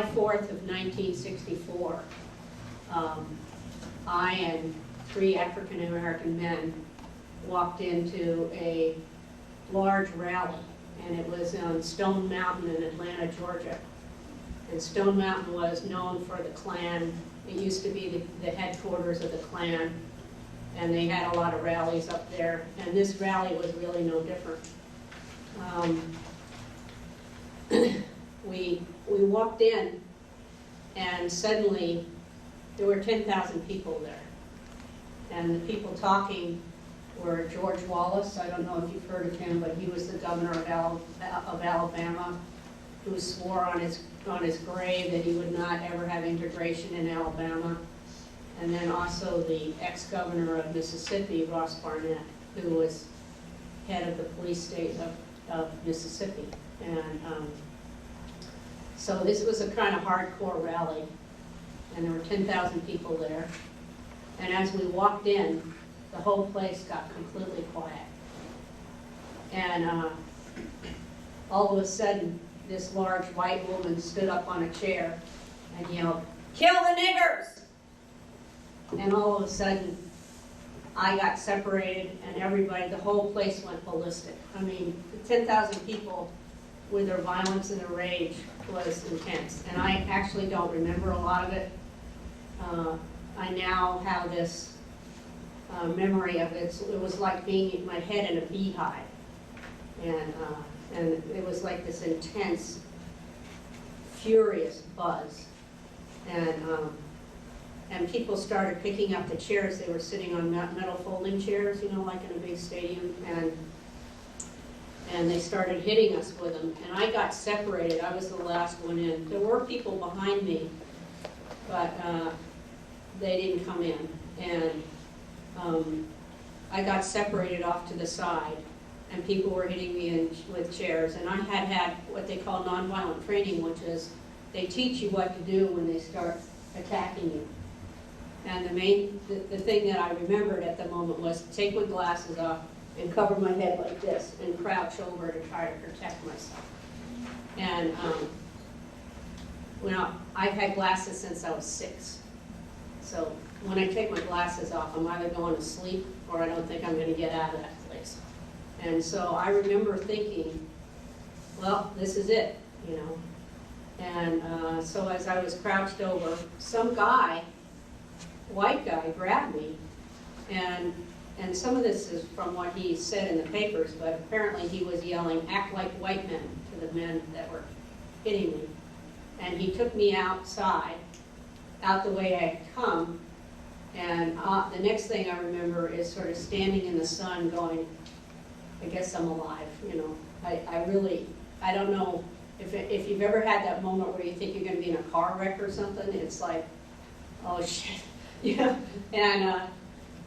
July 4th of 1964, I and 3 African American men walked into a large rally, and it was on Stone Mountain in Atlanta, Georgia. And Stone Mountain was known for the Klan. It used to be the headquarters of the Klan, and they had a lot of rallies up there, and this rally was really no different. We walked in, and suddenly there were 10,000 people there. And the people talking were George Wallace. I don't know if you've heard of him, but he was the governor of Alabama, who swore on his grave that he would not ever have integration in Alabama. And then also the ex-governor of Mississippi, Ross Barnett, who was head of the police state of Mississippi. And so this was a kind of hardcore rally, and there were 10,000 people there. And as we walked in, the whole place got completely quiet. And all of a sudden, this large white woman stood up on a chair and yelled, "Kill the niggers!" And all of a sudden, I got separated, and everybody, the whole place went ballistic. I mean, 10,000 people with their violence and their rage was intense. And I actually don't remember a lot of it. I now have this memory of it. It was like being in my head in a beehive. And it was like this intense, furious buzz. And people started picking up the chairs. They were sitting on metal folding chairs, you know, like in a big stadium. And they started hitting us with them. And I got separated. I was the last one in. There were people behind me, but they didn't come in. And I got separated off to the side, and people were hitting me with chairs. And I had what they call nonviolent training, which is they teach you what to do when they start attacking you. And the thing that I remembered at the moment was to take my glasses off and cover my head like this and crouch over to try to protect myself. And I've had glasses since I was 6. So when I take my glasses off, I'm either going to sleep or I don't think I'm going to get out of that place. And so I remember thinking, well, this is it, you know. And so as I was crouched over, some guy, white guy, grabbed me, and some of this is from what he said in the papers, but apparently he was yelling, "Act like white men," to the men that were hitting me. And he took me outside, out the way I had come, and the next thing I remember is sort of standing in the sun going, I guess I'm alive, you know. I don't know if you've ever had that moment where you think you're going to be in a car wreck or something. It's like, oh shit, yeah.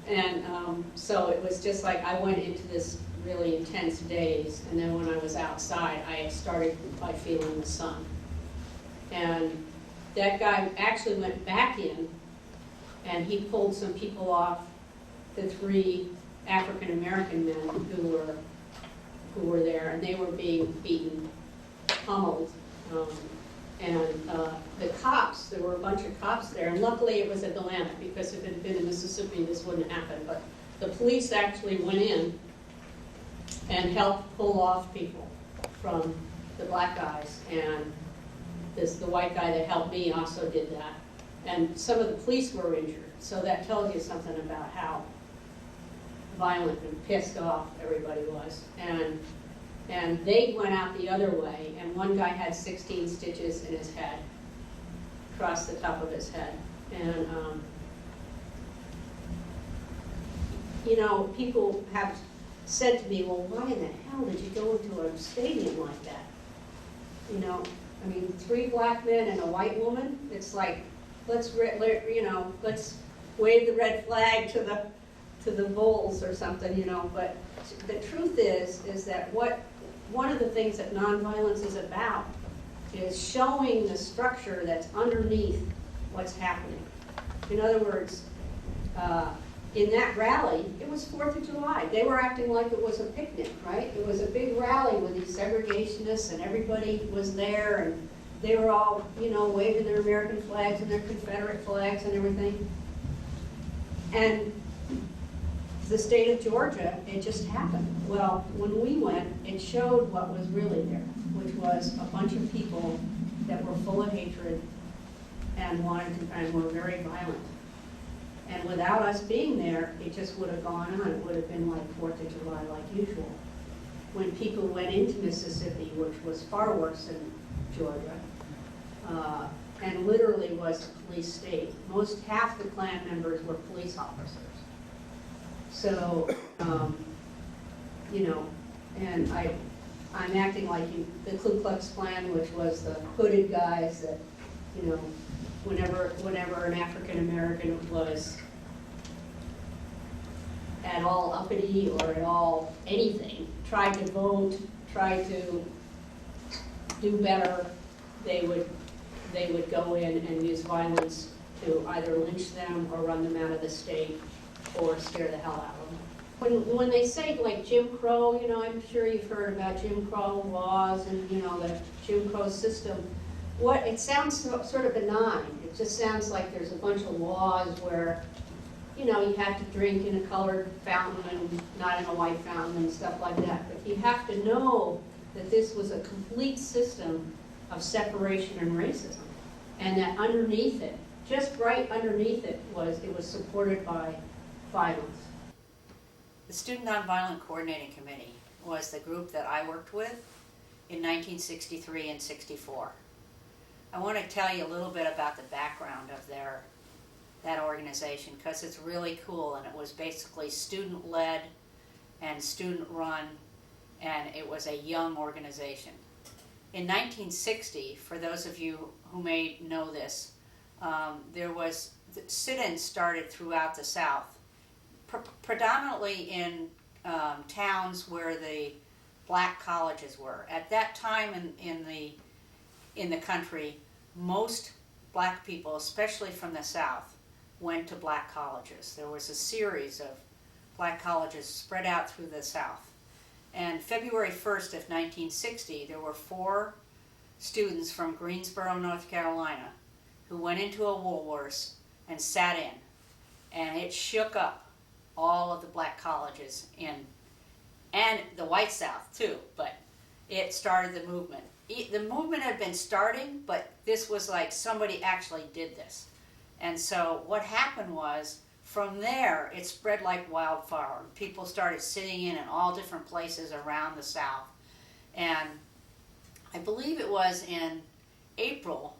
And so it was just like I went into this really intense daze, and then when I was outside, I started by feeling the sun. And that guy actually went back in, and he pulled some people off, the 3 African American men who were there, and they were being beaten, pummeled. And the cops, there were a bunch of cops there, and luckily it was Atlanta, because if it had been in Mississippi, this wouldn't happen. But the police actually went in and helped pull off people from the black guys, and the white guy that helped me also did that. And some of the police were injured, so that tells you something about how violent and pissed off everybody was. And they went out the other way, and one guy had 16 stitches in his head, across the top of his head. And, you know, people have said to me, well, why in the hell did you go into a stadium like that? You know, I mean, 3 black men and a white woman, it's like, let's wave the red flag to the bulls or something, you know. But the truth is that one of the things that nonviolence is about is showing the structure that's underneath what's happening. In other words, in that rally, it was 4th of July. They were acting like it was a picnic, right? It was a big rally with these segregationists, and everybody was there, they were all, you know, waving their American flags and their Confederate flags and everything. And the state of Georgia, it just happened. Well, when we went, it showed what was really there, which was a bunch of people that were full of hatred and and were very violent. And without us being there, it just would have gone on. It would have been like 4th of July like usual. When people went into Mississippi, which was far worse than Georgia, and literally was a police state. Half the Klan members were police officers. So, you know, and I'm acting like the Ku Klux Klan, which was the hooded guys that, you know, whenever an African American was at all uppity or at all anything, tried to vote, tried to do better, they would go in and use violence to either lynch them or run them out of the state or scare the hell out of them. When they say like Jim Crow, you know, I'm sure you've heard about Jim Crow laws and, you know, the Jim Crow system. It sounds sort of benign. It just sounds like there's a bunch of laws where, you know, you have to drink in a colored fountain and not in a white fountain and stuff like that. But you have to know that this was a complete system of separation and racism. And that underneath it, just right underneath it was supported by violence. The Student Nonviolent Coordinating Committee was the group that I worked with in 1963 and 64. I want to tell you a little bit about the background of that organization because it's really cool, and it was basically student-led and student-run, and it was a young organization. In 1960, for those of you who may know this, sit-ins started throughout the South, predominantly in towns where the black colleges were. At that time in the country, most black people, especially from the South, went to black colleges. There was a series of black colleges spread out through the South. And February 1st of 1960, there were 4 students from Greensboro, North Carolina, who went into a Woolworths and sat in. And it shook up all of the black colleges and the white South too, but it started the movement. The movement had been starting, but this was like somebody actually did this. And so what happened was, from there, it spread like wildfire. People started sitting in all different places around the South. And I believe it was in April,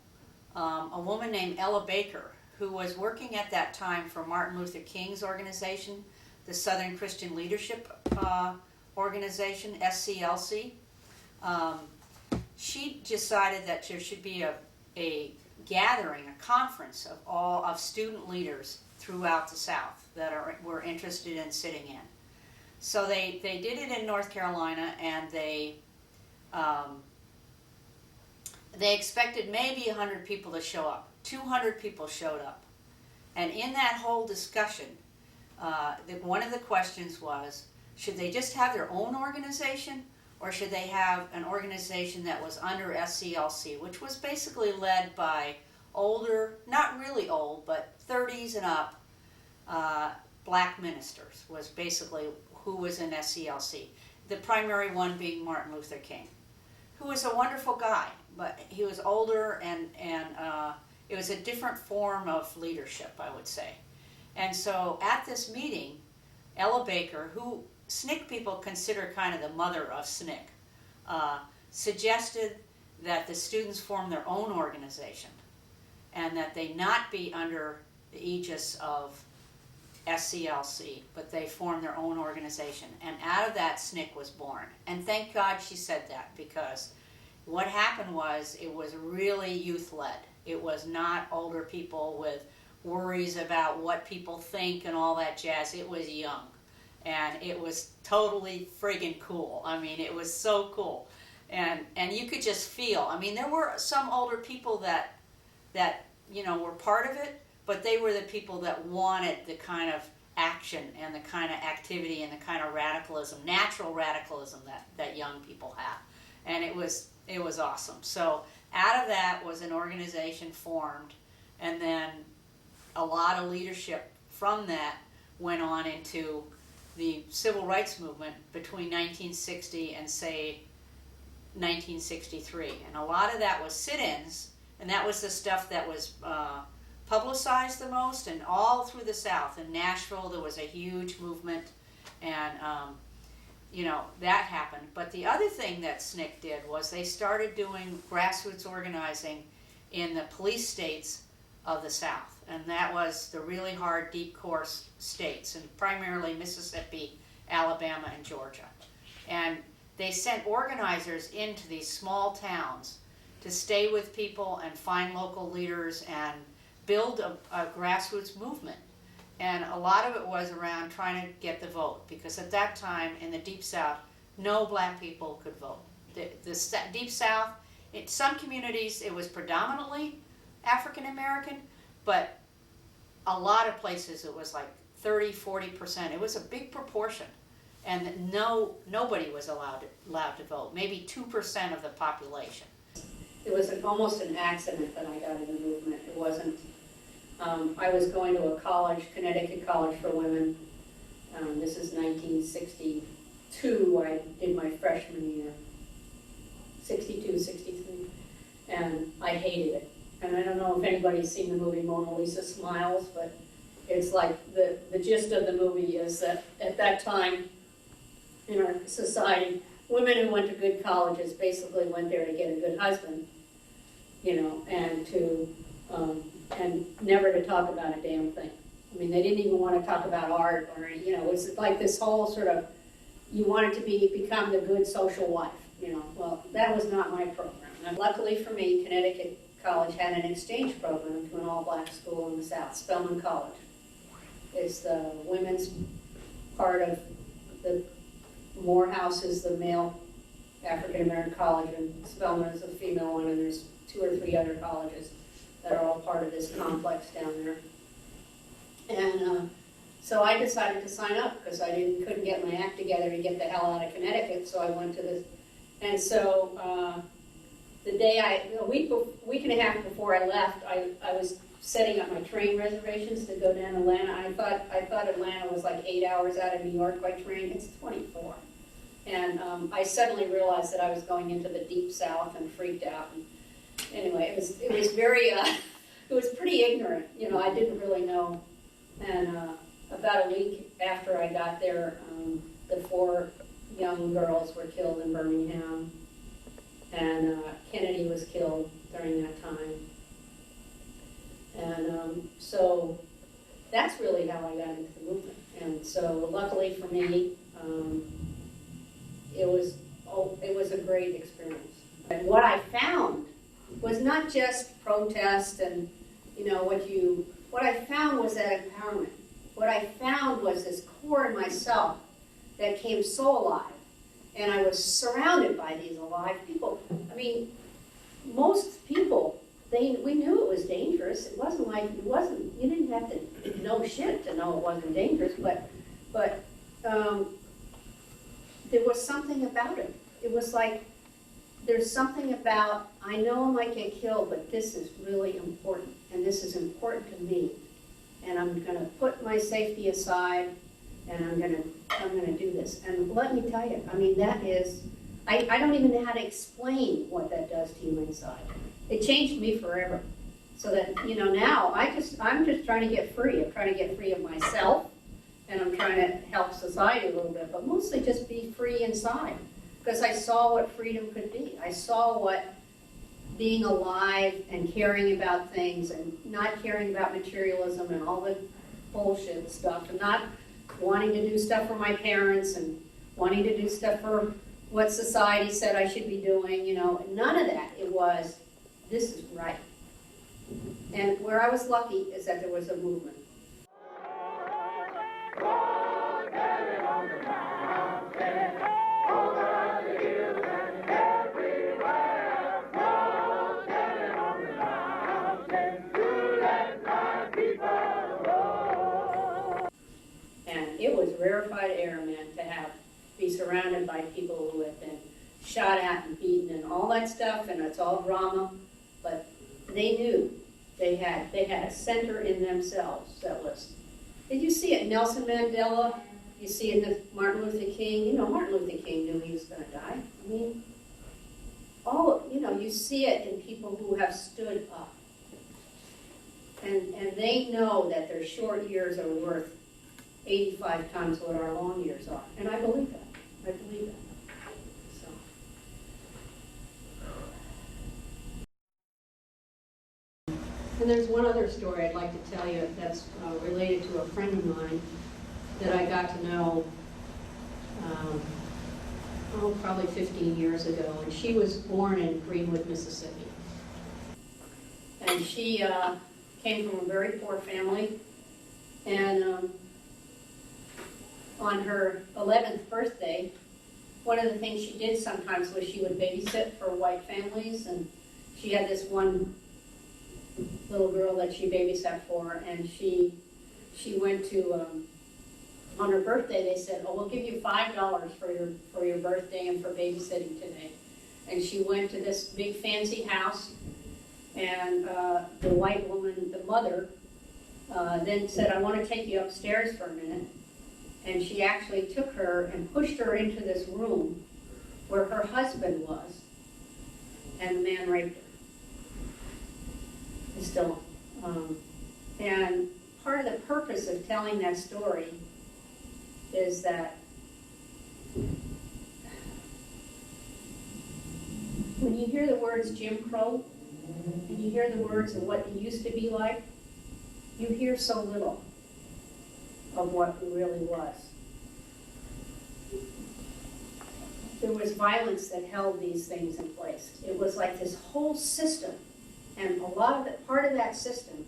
a woman named Ella Baker, who was working at that time for Martin Luther King's organization, the Southern Christian Leadership Organization, SCLC. She decided that there should be a gathering, a conference of student leaders throughout the South that were interested in sitting in. So they did it in North Carolina, and they expected maybe 100 people to show up. 200 people showed up. And in that whole discussion, one of the questions was, should they just have their own organization, or should they have an organization that was under SCLC, which was basically led by older, not really old, but 30s and up, black ministers, was basically who was in SCLC. The primary one being Martin Luther King, who was a wonderful guy, but he was older, and it was a different form of leadership, I would say. And so at this meeting, Ella Baker, who SNCC people consider kind of the mother of SNCC, suggested that the students form their own organization and that they not be under the aegis of SCLC, but they form their own organization. And out of that, SNCC was born. And thank God she said that, because what happened was it was really youth-led. It was not older people with worries about what people think and all that jazz. It was young. And it was totally friggin' cool. I mean, it was so cool. And you could just feel, I mean, there were some older people that you know, were part of it, but they were the people that wanted the kind of action and the kind of activity and the kind of radicalism, natural radicalism that young people have. And it was awesome. So out of that was an organization formed, and then a lot of leadership from that went on into the civil rights movement between 1960 and say 1963. And a lot of that was sit-ins, and that was the stuff that was publicized the most, and all through the South. In Nashville there was a huge movement, and that happened. But the other thing that SNCC did was they started doing grassroots organizing in the police states of the South, and that was the really hard, deep core states, and primarily Mississippi, Alabama, and Georgia. And they sent organizers into these small towns to stay with people and find local leaders and build a grassroots movement. And a lot of it was around trying to get the vote, because at that time in the Deep South, no black people could vote. The Deep South, in some communities it was predominantly African American, but a lot of places it was like 30-40%. It was a big proportion, and nobody was allowed to vote. Maybe 2% of the population. It was almost an accident that I got in the movement. It wasn't. I was going to a college, Connecticut College for Women. This is 1962. I did my freshman year, 62, 63, and I hated it. And I don't know if anybody's seen the movie Mona Lisa Smiles, but it's like the gist of the movie is that at that time in our society, women who went to good colleges basically went there to get a good husband, and and never to talk about a damn thing. I mean, they didn't even want to talk about art or, it was like this whole sort of, you wanted to become the good social wife, Well, that was not my program. And luckily for me, Connecticut College had an exchange program to an all-black school in the South, Spelman College. It's the women's part of the Morehouse is the male African-American college, and Spelman is the female one, and there's 2 or 3 other colleges that are all part of this complex down there. And so I decided to sign up because I couldn't get my act together to get the hell out of Connecticut, so I went to this. And so the day a week and a half before I left, I was setting up my train reservations to go down to Atlanta. I thought Atlanta was like 8 hours out of New York by train. It's 24. And I suddenly realized that I was going into the Deep South and freaked out. And anyway, it was very, it was pretty ignorant. I didn't really know. And about a week after I got there, the 4 young girls were killed in Birmingham. And Kennedy was killed during that time. And so that's really how I got into the movement. And so luckily for me, it was a great experience. And what I found was not just protest and what I found was that empowerment. What I found was this core in myself that came so alive. And I was surrounded by these alive people. I mean, most people, we knew it was dangerous. It wasn't like, you didn't have to know shit to know it wasn't dangerous, but there was something about it. It was like, there's something about, I know I might get killed, but this is really important, and this is important to me. And I'm gonna put my safety aside, and I'm gonna do this. And let me tell you, I mean, that is, I don't even know how to explain what that does to you inside. It changed me forever. So that, now I'm just trying to get free. I'm trying to get free of myself, and I'm trying to help society a little bit, but mostly just be free inside. Because I saw what freedom could be. I saw what being alive and caring about things and not caring about materialism and all the bullshit stuff, and not wanting to do stuff for my parents and wanting to do stuff for what society said I should be doing, none of that. It was, this is right. And where I was lucky is that there was a movement. And it was rarefied air, man, to be surrounded by people who had been shot at and beaten and all that stuff, and it's all drama, but they knew they had a center in themselves that was. Did you see it, Nelson Mandela? You see it in Martin Luther King. You know, Martin Luther King knew he was going to die. I mean, you see it in people who have stood up. And they know that their short years are worth 85 times what our long years are. And I believe that. I believe that. So. And there's one other story I'd like to tell you that's related to a friend of mine that I got to know probably 15 years ago. And she was born in Greenwood, Mississippi. And she came from a very poor family. And on her 11th birthday, one of the things she did sometimes was she would babysit for white families. And she had this one little girl that she babysat for, and she went to, on her birthday, they said, oh, we'll give you $5 for your birthday and for babysitting today. And she went to this big fancy house, and the white woman, the mother, then said, I want to take you upstairs for a minute. And she actually took her and pushed her into this room where her husband was, and the man raped her. Still. And part of the purpose of telling that story is that when you hear the words Jim Crow, and you hear the words of what it used to be like, you hear so little of what it really was. There was violence that held these things in place. It was like this whole system. And a lot of it, part of that system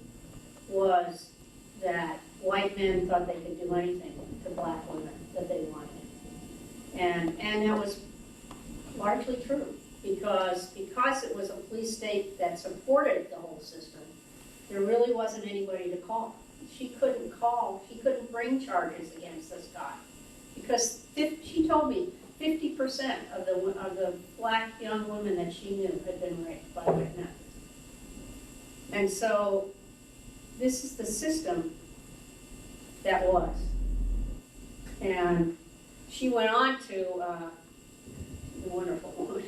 was that white men thought they could do anything to black women that they wanted. And that was largely true because it was a police state that supported the whole system, there really wasn't anybody to call. She couldn't bring charges against this guy because she told me 50% of the black young women that she knew had been raped by white men. And so this is the system that was. And she went on to, a wonderful woman,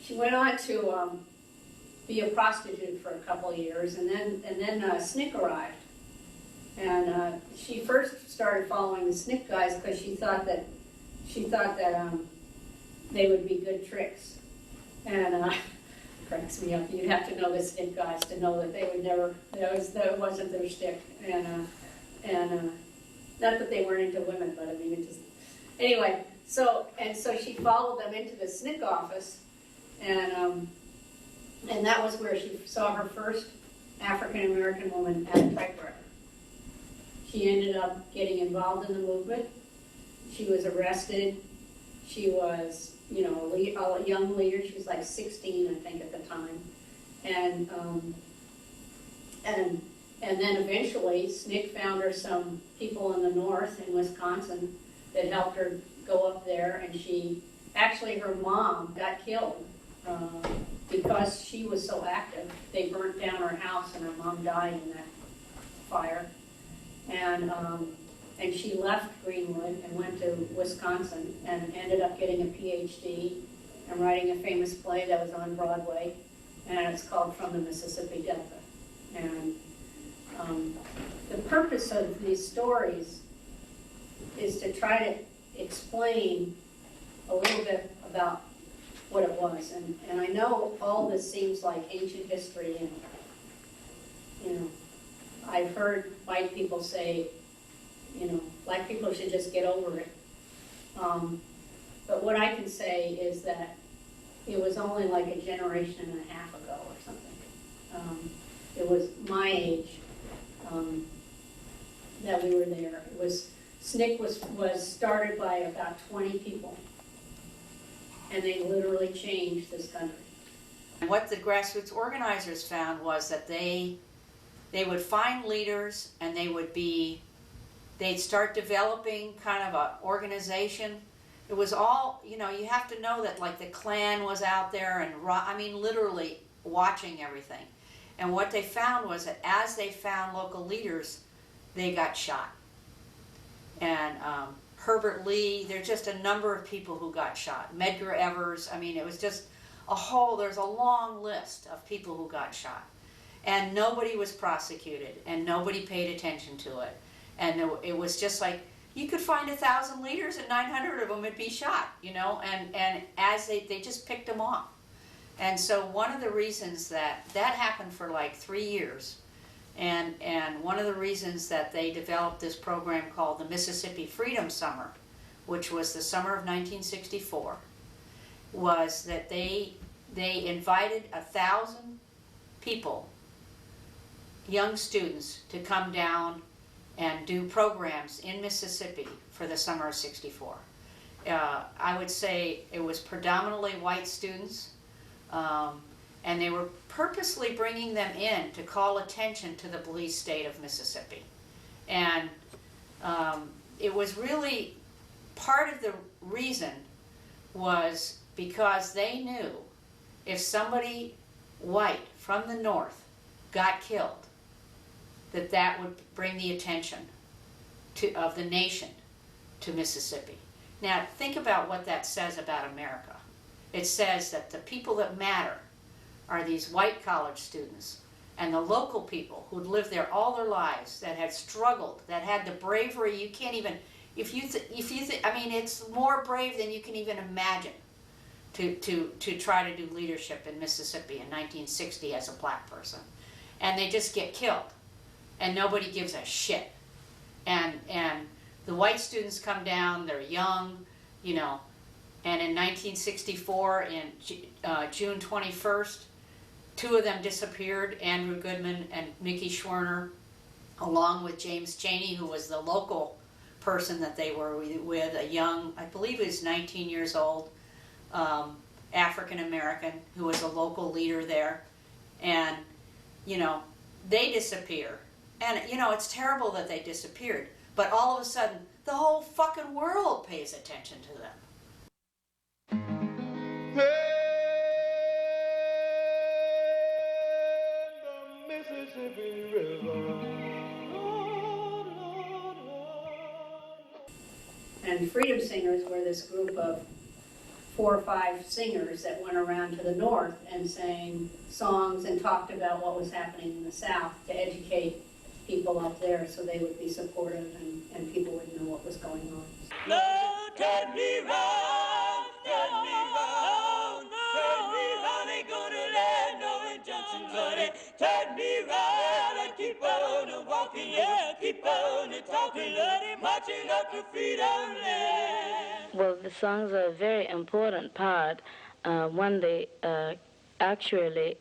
she went on to be a prostitute for a couple of years, and then SNCC arrived. And she first started following the SNCC guys because she thought that they would be good tricks. And cracks me up. You'd have to know the SNCC guys to know that they would never. That wasn't their shtick. And not that they weren't into women, but I mean, it just anyway. So she followed them into the SNCC office, and that was where she saw her first African American woman at a typewriter. She ended up getting involved in the movement. She was arrested. She was, a young leader. She was like 16, I think, at the time. And then eventually, SNCC found her some people in the north in Wisconsin that helped her go up there. And her mom got killed because she was so active. They burnt down her house, and her mom died in that fire. And she left Greenwood and went to Wisconsin and ended up getting a PhD and writing a famous play that was on Broadway, and it's called From the Mississippi Delta. And the purpose of these stories is to try to explain a little bit about what it was. And I know all this seems like ancient history, and I've heard white people say, black people should just get over it. But what I can say is that it was only like a generation and a half ago or something. It was my age that we were there. SNCC was started by about 20 people, and they literally changed this country. What the grassroots organizers found was that they would find leaders, and they'd start developing kind of an organization it was all, you know, you have to know that like the Klan was out there and, I mean, literally watching everything. And what they found was that as they found local leaders, they got shot. And Herbert Lee, there's just a number of people who got shot. Medgar Evers, I mean, it was just there's a long list of people who got shot. And nobody was prosecuted, and nobody paid attention to it. And it was just like, you could find 1,000 leaders and 900 of them would be shot, you know, and as they just picked them off. And so one of the reasons that happened for like 3 years, and one of the reasons that they developed this program called the Mississippi Freedom Summer, which was the summer of 1964, was that they invited 1,000 people, young students, to come down and do programs in Mississippi for the summer of '64. I would say it was predominantly white students, and they were purposely bringing them in to call attention to the police state of Mississippi. And it was really, part of the reason was because they knew if somebody white from the North got killed, that would bring the attention of the nation to Mississippi. Now, think about what that says about America. It says that the people that matter are these white college students and the local people who'd lived there all their lives, that had struggled, that had the bravery you can't even, I mean, it's more brave than you can even imagine to try to do leadership in Mississippi in 1960 as a black person. And they just get killed. And nobody gives a shit. And the white students come down, they're young, you know, and in 1964, in June 21st, 2 of them disappeared, Andrew Goodman and Mickey Schwerner, along with James Chaney, who was the local person that they were with, a young, I believe he was 19 years old, African American, who was a local leader there. And, you know, they disappear. And, you know, it's terrible that they disappeared, but all of a sudden, the whole fucking world pays attention to them. The Mississippi River. And Freedom Singers were this group of 4 or 5 singers that went around to the North and sang songs and talked about what was happening in the South to educate people up there so they would be supportive and people would know what was going on. No, turn me round, turn me round, turn me round, ain't gonna let no injunction cut it. Turn me round and keep on walking, yeah, keep on talking, marching up to freedom land. Well, the songs are a very important part when they actually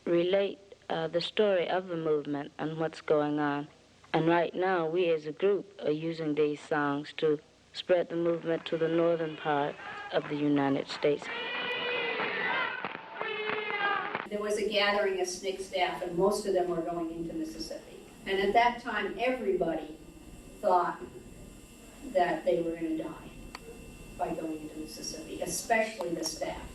relate the story of the movement and what's going on. And right now, we as a group are using these songs to spread the movement to the northern part of the United States. There was a gathering of SNCC staff, and most of them were going into Mississippi. And at that time, everybody thought that they were going to die by going into Mississippi, especially the staff,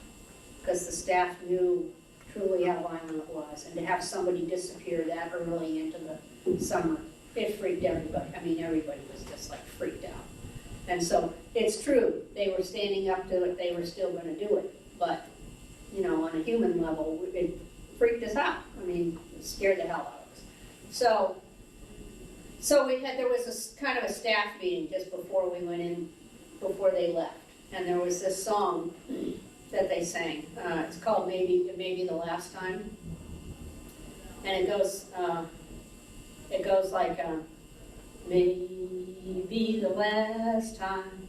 because the staff knew truly how violent it was, and to have somebody disappear that early into the summer, it freaked everybody. I mean, everybody was just like freaked out. And so it's true, they were standing up to it, they were still going to do it, but you know, on a human level, it freaked us out. I mean, it scared the hell out of us. So there was a kind of a staff meeting just before we went in, before they left, and there was this song that they sang. It's called Maybe the Last Time, and it goes like, maybe the last time,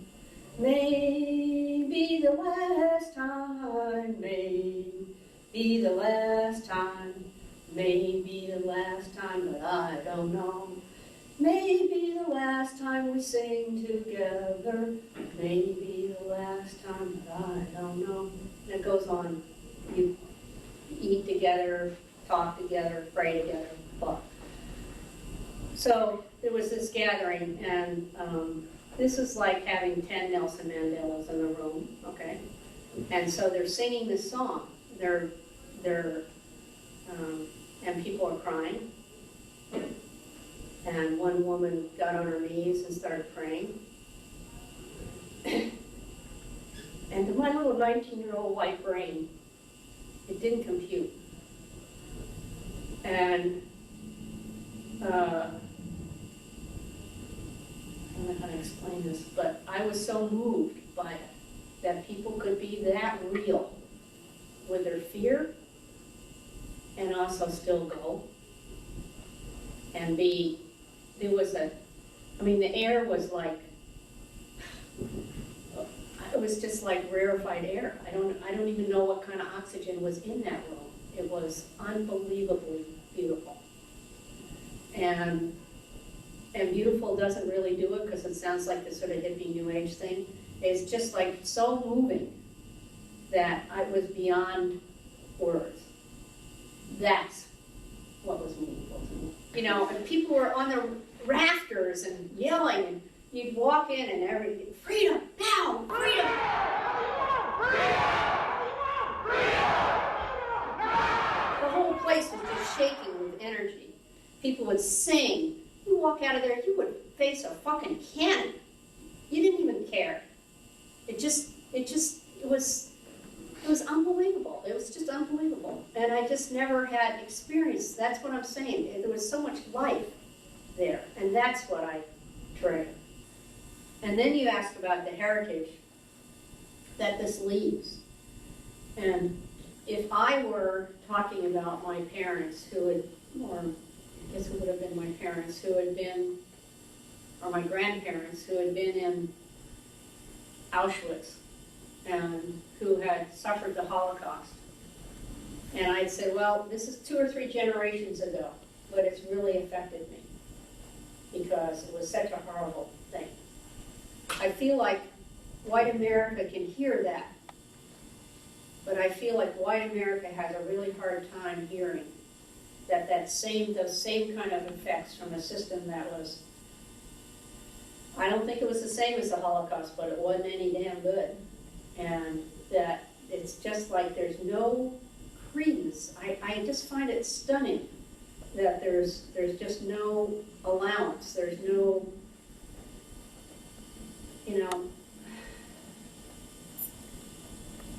maybe the last time, maybe the last time, maybe the last time, but I don't know. Maybe the last time we sing together, maybe the last time, but I don't know. And it goes on. You eat together, talk together, pray together, blah. So there was this gathering, and this is like having 10 Nelson Mandelas in the room, okay? And so they're singing this song. And people are crying. And one woman got on her knees and started praying. And to my little 19-year-old white brain, it didn't compute. And I don't know how to explain this, but I was so moved by it, that people could be that real with their fear and also still go and be, there was a, I mean, the air was like, it was just like rarefied air. I don't even know what kind of oxygen was in that room. It was unbelievably beautiful. And beautiful doesn't really do it because it sounds like this sort of hippie new age thing. It's just like so moving that I was beyond words. That's what was meaningful to me. You know, and people were on the rafters and yelling, and you'd walk in and everything, freedom, now, freedom! The whole place was just shaking with energy. People would sing. You walk out of there, you would face a fucking cannon. You didn't even care. It was unbelievable. It was just unbelievable. And I just never had experienced, that's what I'm saying. There was so much life there. And that's what I treasure. And then you asked about the heritage that this leaves. And if I were talking about my parents who had, or I guess it would have been my parents who had been, or my grandparents who had been in Auschwitz and who had suffered the Holocaust. And I'd say, well, this is 2 or 3 generations ago, but it's really affected me because it was such a horrible thing. I feel like white America can hear that, but I feel like white America has a really hard time hearing that those same kind of effects from a system that was, I don't think it was the same as the Holocaust, but it wasn't any damn good. And that it's just like there's no credence. I just find it stunning that there's just no allowance. There's no, you know,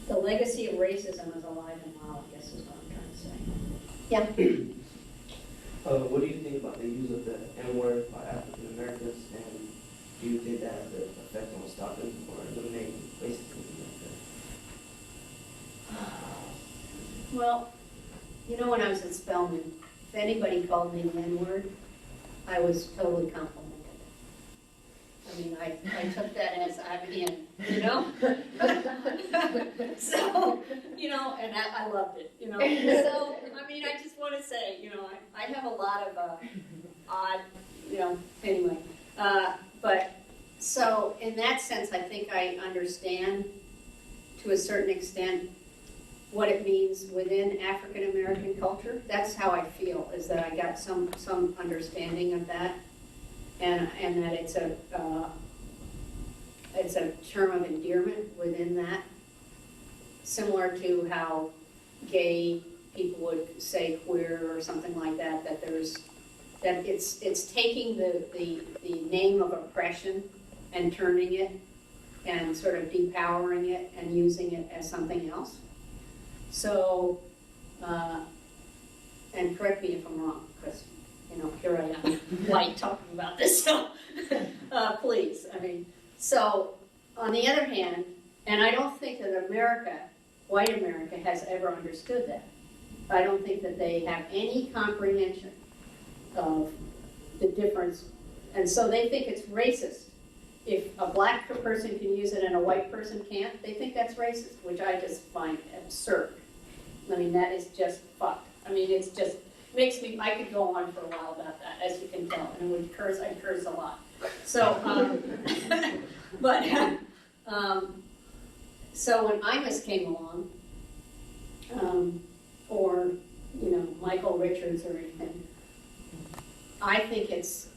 the legacy of racism is alive and well, I guess is what I'm trying to say. Yeah. What do you think about the use of the N-word by African Americans, and do you think that has an effect on stopping or eliminating racism? Well, you know, when I was at Spelman, if anybody called me the N-word, I was totally complimented. I mean, I took that as I'm in, you know? So, you know, and I loved it, you know? So, I mean, I just want to say, you know, I have a lot of odd, you know, anyway. But, so, in that sense, I think I understand, to a certain extent, what it means within African American culture. That's how I feel, is that I got some understanding of that, and that it's a term of endearment within that, similar to how gay people would say queer or something like that. That it's taking the name of oppression and turning it and sort of depowering it and using it as something else. So, and correct me if I'm wrong, because, you know, here I am, white, talking about this, so please, I mean, so, on the other hand, and I don't think that America, white America, has ever understood that. I don't think that they have any comprehension of the difference, and so they think it's racist. If a black person can use it and a white person can't, they think that's racist, which I just find absurd. I mean, that is just fucked. I mean, it's just, makes me, I could go on for a while about that, as you can tell, and I curse a lot. So, but, so when Imus came along, or, you know, Michael Richards or anything, I think it's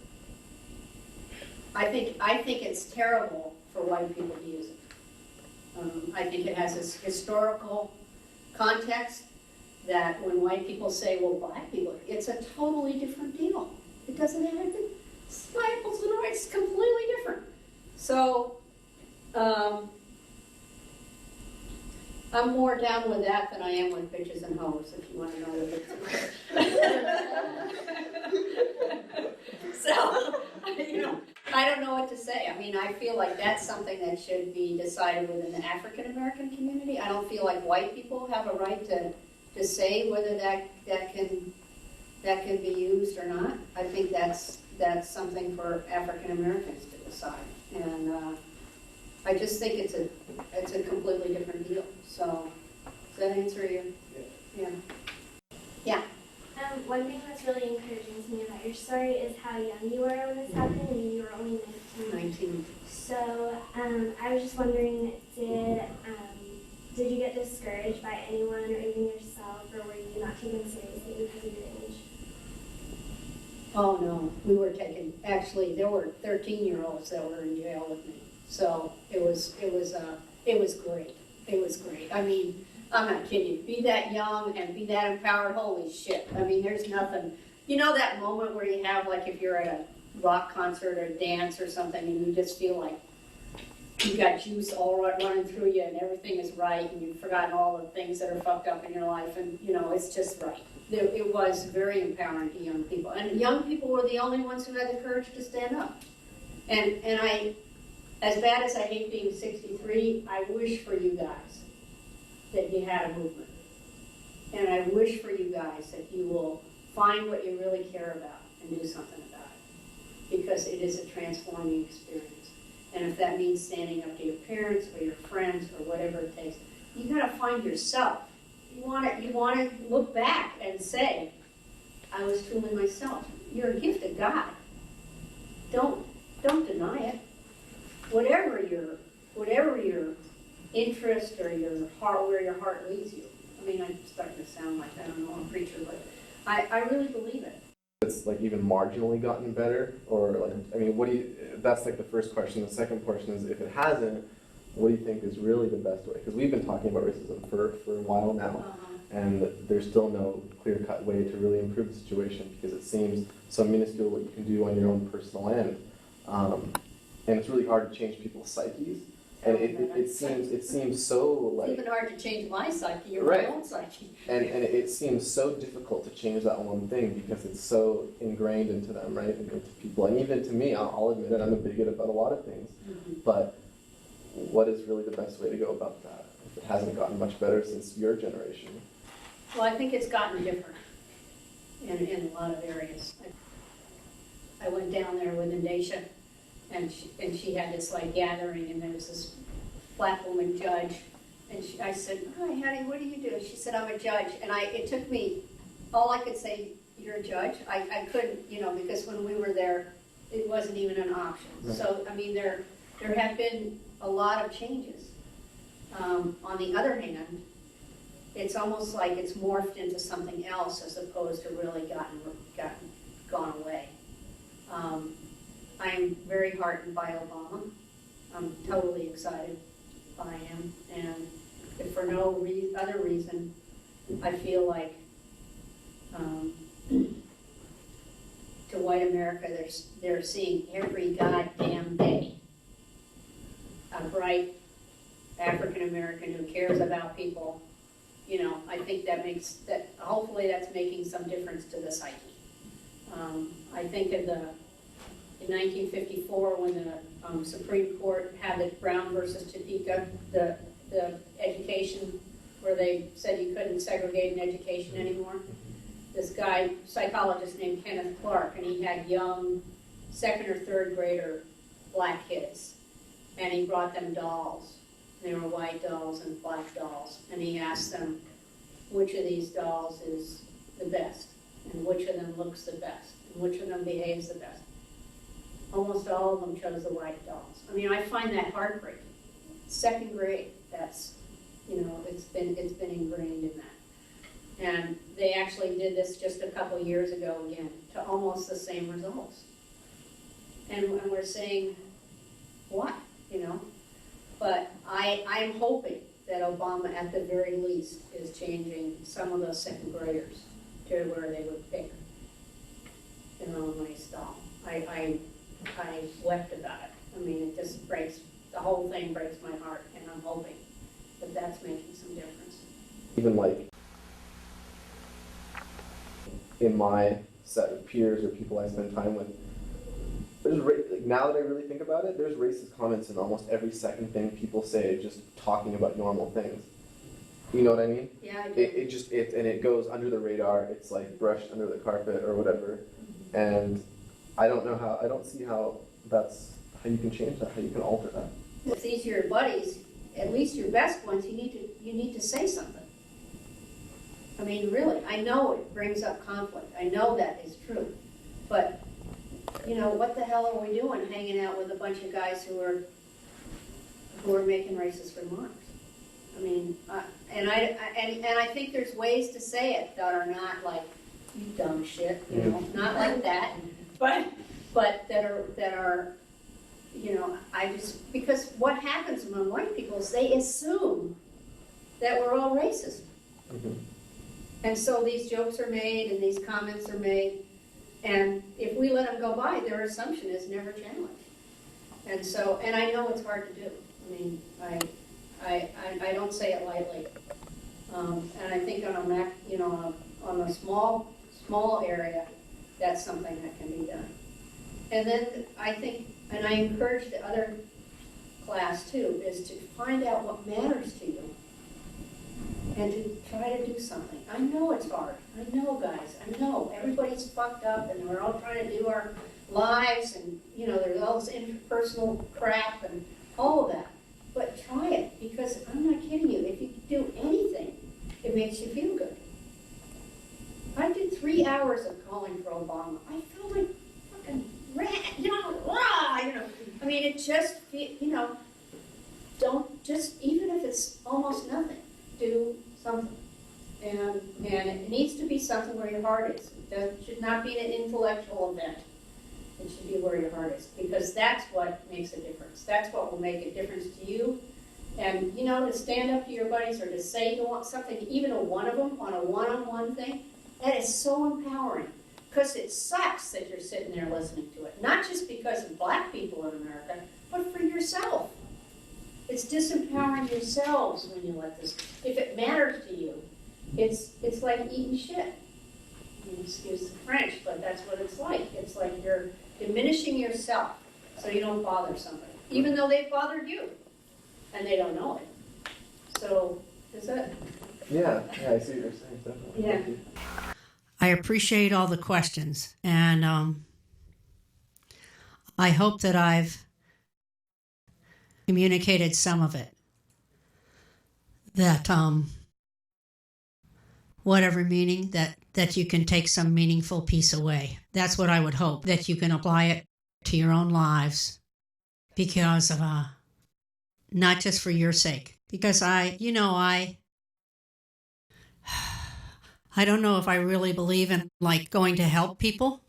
I think it's terrible for white people to use it. I think it has this historical context that when white people say, well, black people, it's a totally different deal. It doesn't have anything, it's apples and oranges, it's completely different. So, I'm more down with that than I am with bitches and hoes, if you want to know the difference. So, you know, I don't know what to say. I mean, I feel like that's something that should be decided within the African American community. I don't feel like white people have a right to say whether that can be used or not. I think that's something for African Americans to decide. And I just think it's a completely different deal. So, does that answer you? Yeah. Yeah. One thing that's really encouraging to me about your story is how young you were when this happened. I mean, you were only 19. So, I was just wondering, did you get discouraged by anyone or even yourself, or were you not taken seriously because of your age? Oh no, we were taken. Actually, there were 13-year-olds that were in jail with me. So it was great. It was great. I mean, I'm not kidding you. Be that young and be that empowered, holy shit. I mean, there's nothing. You know that moment where you have, like, if you're at a rock concert or a dance or something, and you just feel like you've got juice all running through you and everything is right, and you've forgotten all the things that are fucked up in your life, and, you know, it's just right. It was very empowering to young people. And young people were the only ones who had the courage to stand up. And I, as bad as I hate being 63, I wish for you guys that you had a movement. And I wish for you guys that you will find what you really care about and do something about it. Because it is a transforming experience. And if that means standing up to your parents or your friends or whatever it takes, you gotta find yourself. You want to look back and say, I was truly myself. You're a gift of God. Don't deny it. Whatever your interest or your heart, where your heart leads you. I mean, I'm starting to sound like, I don't know, I'm a preacher, but I really believe it. It's like even marginally gotten better, or like, I mean, that's like the first question. The second question is, if it hasn't, what do you think is really the best way? Because we've been talking about racism for a while now, and there's still no clear-cut way to really improve the situation, because it seems so minuscule what you can do on your own personal end. And it's really hard to change people's psyches. And it seems so like... It's even hard to change my psyche or right. my own psyche. And it seems so difficult to change that one thing because it's so ingrained into them, right? And into people. And even to me, I'll admit it, I'm a bigot about a lot of things. But what is really the best way to go about that if it hasn't gotten much better since your generation? Well, I think it's gotten different in a lot of areas. I went down there with Indesha, and she had this like gathering, and there was this black woman judge, and I said, "Hi, Hattie, what do you do?" She said, "I'm a judge," and it took me, all I could say, "You're a judge?" I couldn't, because when we were there, it wasn't even an option. Right. So, I mean, there have been a lot of changes. On the other hand, it's almost like it's morphed into something else as opposed to really gone away. I am very heartened by Obama. I'm totally excited by him, and if for no other reason, I feel like to white America, they're seeing every goddamn day a bright African American who cares about people. I think hopefully that's making some difference to the psyche. I think in 1954, when the Supreme Court had the Brown versus Topeka, the education, where they said you couldn't segregate in education anymore, this guy, psychologist named Kenneth Clark, and he had young second or third grader black kids, and he brought them dolls. They were white dolls and black dolls, and he asked them which of these dolls is the best, and which of them looks the best, and which of them behaves the best. Almost all of them chose the white dolls. I mean, I find that heartbreaking. Second grade, that's, it's been ingrained in that. And they actually did this just a couple years ago again, to almost the same results. and we're saying, what, you know? But I'm hoping that Obama, at the very least, is changing some of those second graders to where they would pick an Illinois style. I wept about it. I mean, it just breaks, the whole thing breaks my heart, and I'm hoping that that's making some difference. Even like in my set of peers or people I spend time with, there's like, now that I really think about it, there's racist comments in almost every second thing people say, just talking about normal things. You know what I mean? Yeah, I do. And it goes under the radar. It's like brushed under the carpet or whatever. And I don't see how you can change that, how you can alter that. If these are your buddies, at least your best ones, you need to say something. I mean, really, I know it brings up conflict. I know that is true. But, you know, what the hell are we doing hanging out with a bunch of guys who are making racist remarks? I mean, and I think there's ways to say it that are not like, you dumb shit, you know, not like that, but that are, you know, because what happens among white people is they assume that we're all racist. Mm-hmm. And so these jokes are made and these comments are made, and if we let them go by, their assumption is never challenged. And so, and I know it's hard to do. I mean, I don't say it lightly. And I think on a small area, that's something that can be done. And then I think, and I encourage the other class too, is to find out what matters to you and to try to do something. I know it's hard. I know, guys. I know. Everybody's fucked up and we're all trying to do our lives and, you know, there's all this interpersonal crap and all of that. But try it, because I'm not kidding you. If you do anything, it makes you feel good. I did 3 hours of calling for Obama. I felt like fucking rat, you know, rah, you know. I mean, it just, you know, don't just, even if it's almost nothing, do something. And it needs to be something where your heart is. It should not be an intellectual event. It should be where your heart is, because that's what makes a difference. That's what will make a difference to you. And, you know, to stand up to your buddies or to say you want something, even to one of them on a one-on-one thing, that is so empowering. Because it sucks that you're sitting there listening to it. Not just because of black people in America, but for yourself. It's disempowering yourselves when you let this. If it matters to you, it's like eating shit. Excuse the French, but that's what it's like. It's like you're diminishing yourself so you don't bother somebody, even though they've bothered you, and they don't know it. So, is that? Yeah, I see what you're saying, definitely. Yeah. I appreciate all the questions, and I hope that I've communicated some of it. That whatever meaning, that you can take some meaningful piece away. That's what I would hope, that you can apply it to your own lives, because of not just for your sake. Because I don't know if I really believe in like going to help people,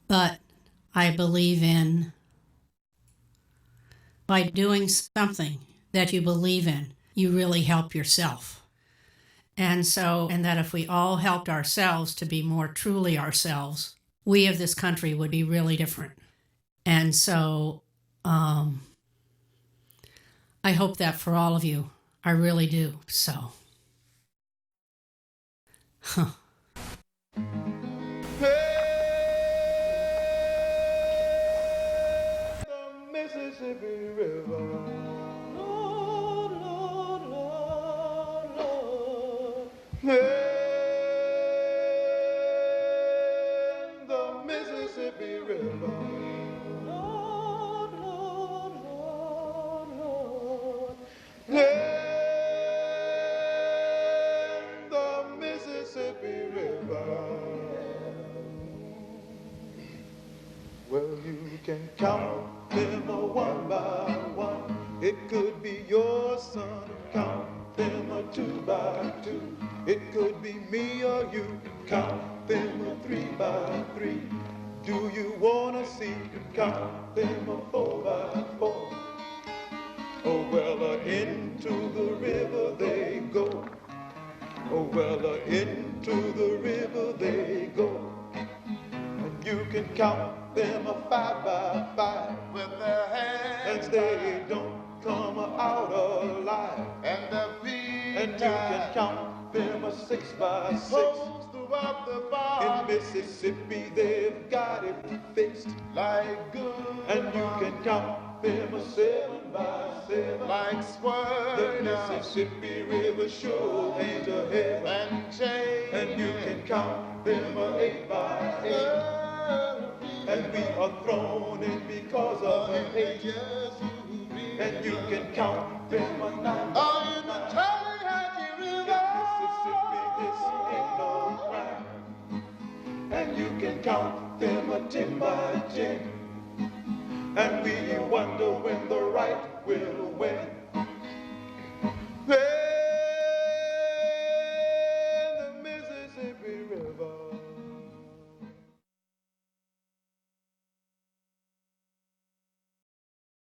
but I believe in by doing something that you believe in, you really help yourself. And that if we all helped ourselves to be more truly ourselves, we of this country would be really different. And so I hope that for all of you. I really do. So. Huh. The Mississippi River. Lord, Lord, Lord, Lord. The Mississippi River. Lord, Lord, Lord, Lord. The Mississippi River. Well, you can count them one by one. It could be your son. Count them a 2 by 2. It could be me or you. Count them a 3 by 3. Do you wanna see count them a 4x4? Oh well, into the river they go. Oh well, into the river they go. And you can count them a 5x5 with their hands, and they don't come out alive. And the feet, and you can count them a 6x6. Throughout the bar. In Mississippi they've got it fixed like good. And you can count them a 7x7 like Swerve. The Mississippi River sure ain't a head and chain. And you can count them a 8x8. And we are thrown in because of an 8. And you can count them a 9. Oh, in the Tallahatchie River. Mississippi, this ain't no crime. And you can count them a 10x10. And we wonder when the right will win.